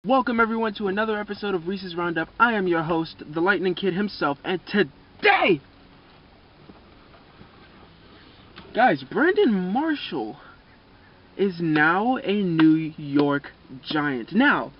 Welcome everyone to another episode of Reese's Roundup. I am your host, the Lightning Kid himself, and today, guys, Brandon Marshall is now a New York Giant. Now,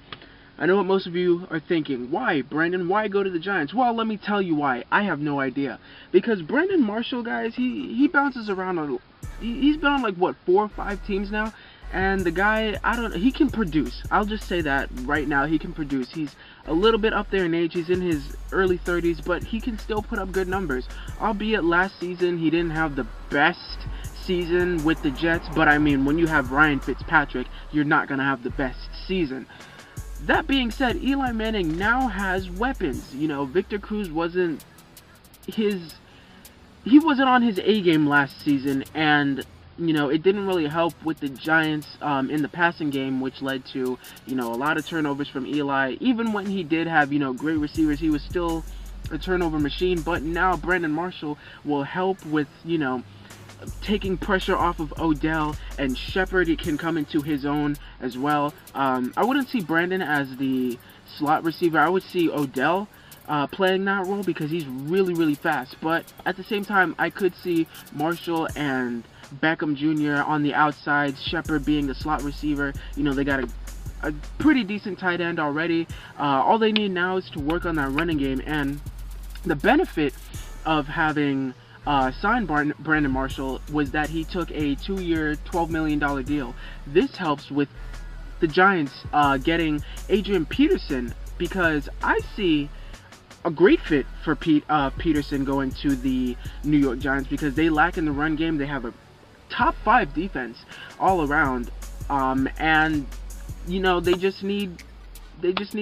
I know what most of you are thinking. Why, Brandon? Why go to the Giants? Well, let me tell you why. I have no idea. Because Brandon Marshall, guys, he bounces around. He's been on like, what, 4 or 5 teams now? And the guy, he can produce. I'll just say that right now, he can produce. He's a little bit up there in age. He's in his early 30s, but he can still put up good numbers. Albeit last season, he didn't have the best season with the Jets, but I mean, when you have Ryan Fitzpatrick, you're not going to have the best season. That being said, Eli Manning now has weapons. You know, Victor Cruz wasn't on his A game last season, and you know, it didn't really help with the Giants in the passing game, which led to, you know, a lot of turnovers from Eli. Even when he did have, you know, great receivers, he was still a turnover machine. But now Brandon Marshall will help with, you know, taking pressure off of Odell, and Shepard can come into his own as well. I wouldn't see Brandon as the slot receiver. I would see Odell playing that role because he's really, really fast. But at the same time, I could see Marshall and Beckham Jr. on the outside, Shepard being the slot receiver. You know, they got a pretty decent tight end already. All they need now is to work on that running game. And the benefit of having signed Brandon Marshall was that he took a 2-year, $12 million deal. This helps with the Giants getting Adrian Peterson, because I see a great fit for Peterson going to the New York Giants, because they lack in the run game. They have a top 5 defense all around, and you know, they just need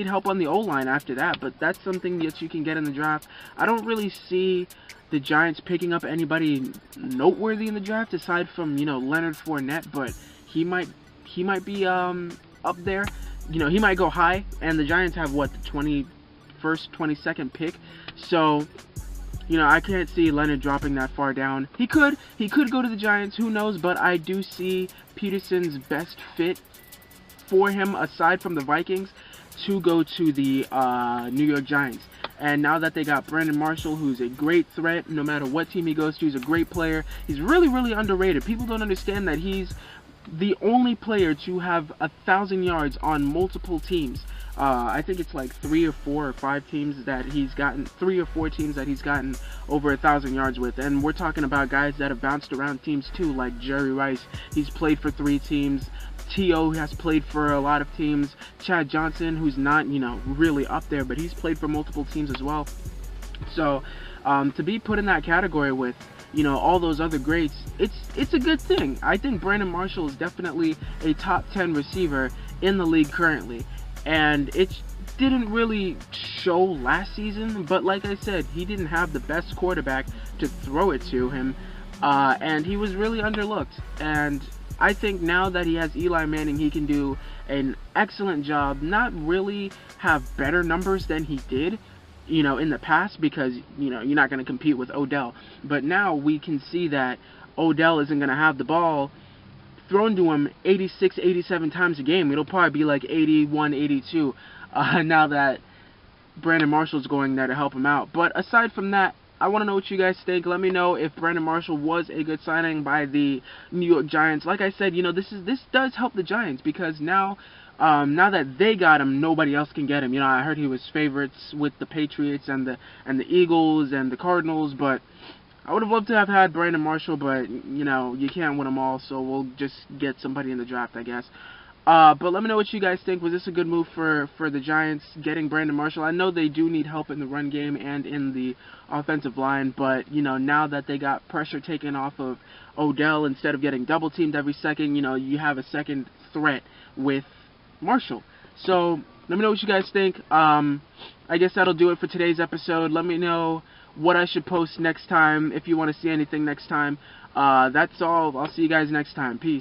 help on the O-line after that. But that's something that you can get in the draft. I don't really see the Giants picking up anybody noteworthy in the draft aside from, you know, Leonard Fournette, but he might be up there. You know, he might go high, and the Giants have what, the 21st, 22nd pick, so you know, I can't see Leonard dropping that far down. He could go to the Giants, who knows, but I do see Peterson's best fit for him, aside from the Vikings, to go to the New York Giants. And now that they got Brandon Marshall, who's a great threat, no matter what team he goes to, he's a great player. He's really, really underrated. People don't understand that he's the only player to have 1,000 yards on multiple teams. I think it's like 3 or 4 or 5 teams that he's gotten, 3 or 4 teams that he's gotten over 1,000 yards with. And we're talking about guys that have bounced around teams too, like Jerry Rice. He's played for 3 teams. T.O. has played for a lot of teams. Chad Johnson, who's not, you know, really up there, but he's played for multiple teams as well. So to be put in that category with, you know, all those other greats, it's a good thing. I think Brandon Marshall is definitely a top 10 receiver in the league currently. And it didn't really show last season, but like I said, he didn't have the best quarterback to throw it to him, and he was really underlooked. And I think now that he has Eli Manning, he can do an excellent job. Not really have better numbers than he did, you know, in the past, because, you know, you're not going to compete with Odell. But now we can see that Odell isn't going to have the ball thrown to him 86, 87 times a game. It'll probably be like 81, 82 now that Brandon Marshall's going there to help him out. But aside from that, I want to know what you guys think. Let me know if Brandon Marshall was a good signing by the New York Giants. Like I said, you know, this does help the Giants, because now that they got him, nobody else can get him. You know, I heard he was favorites with the Patriots and the Eagles and the Cardinals, but I would have loved to have had Brandon Marshall, but, you know, you can't win them all, so we'll just get somebody in the draft, I guess. But let me know what you guys think. Was this a good move for the Giants, getting Brandon Marshall? I know they do need help in the run game and in the offensive line, but, you know, now that they got pressure taken off of Odell, instead of getting double-teamed every second, you know, you have a second threat with Marshall. So let me know what you guys think. I guess that'll do it for today's episode. Let me know what I should post next time if you want to see anything next time. That's all. I'll see you guys next time. Peace.